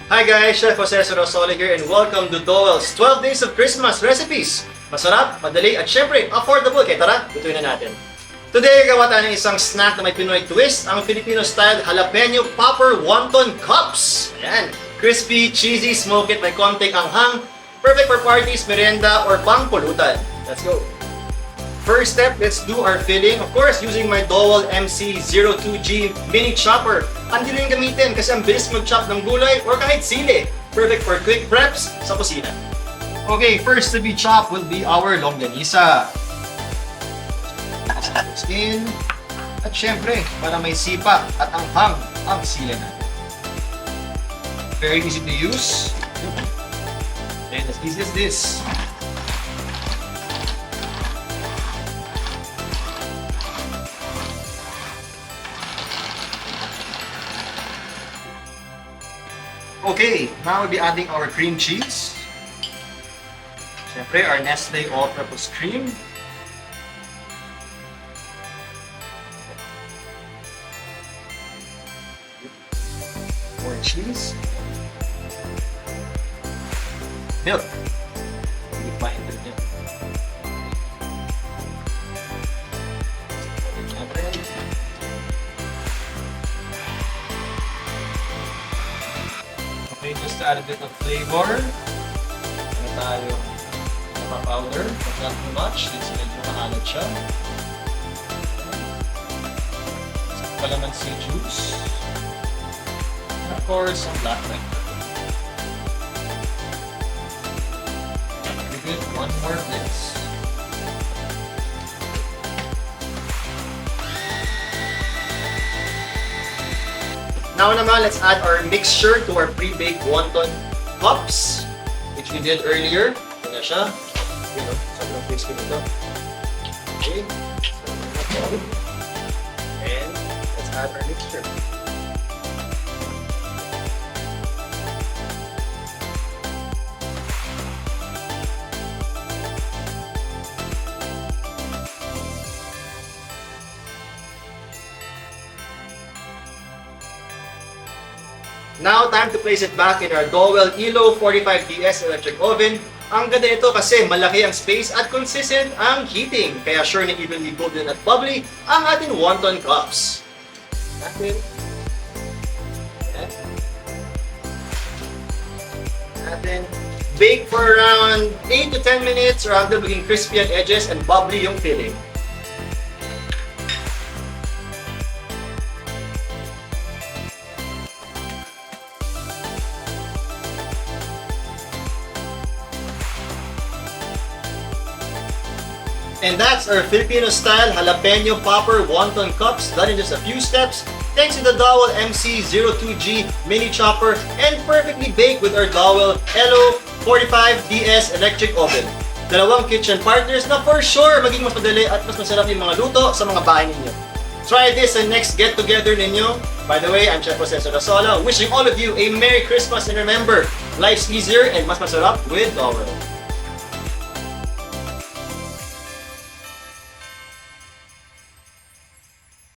Hi guys, Chef Sarasola here and welcome to Dowell's 12 Days of Christmas Recipes. Masarap, madali at syempre affordable. Kaya tara, lutuin na natin. Today, gawa tayo ng isang snack na may Pinoy twist, ang Filipino-Style Jalapeño Popper Wonton Cups. Ayan, crispy, cheesy, smoke it, may konting anghang. Perfect for parties, merienda, or pangpulutan. Let's go! First step, let's do our filling. Of course, using my Dowell 𝗵𝗃𝗃 Mini Chopper. Ang diling gamitin kasi ang bilis mag-chop ng gulay or kahit sili. Perfect for quick preps sa kusina. Okay, first to be chopped will be our longganisa. Skin. At syempre, para may sipa at anghang ang sili natin. Very easy to use. And as easy as this. Okay, now we'll be adding our cream cheese. Siyempre, our Nestle All-Purpose Cream. More cheese. Milk. Hindi pa ingredient. Okay, just to add a bit of flavor. Ano tayo? Powder, but not too much. This medyo maalat siya. Calamansi juice. And of course, some black pepper. Give it one more mix. Now naman, let's add our mixture to our pre-baked wonton cups, which we did earlier. Ito na siya. You know, sobrang crispy nito. Okay. And let's add our mixture. Now, time to place it back in our Dowell 𝗵𝗃𝗃𝗃 Electric Oven. Ang ganda ito kasi malaki ang space at consistent ang heating. Kaya sure na evenly golden at bubbly ang ating wonton cups. Natin. Natin. Bake for around 8 to 10 minutes or until maging crispy ang edges and bubbly yung filling. And that's our Filipino-Style Jalapeño Popper Wonton Cups done in just a few steps thanks to the Dowell 𝗵𝗃𝗃𝗃 Mini Chopper and perfectly baked with our Dowell 𝗿𝗵𝗶𝗃𝗃 Electric Oven. Dalawang kitchen partners na for sure maging mas madali at mas masarap yung mga luto sa mga bahay ninyo. Try this and next get-together ninyo. By the way, I'm Chef Sarasola wishing all of you a Merry Christmas and remember, life's easier and mas masarap with Dowell.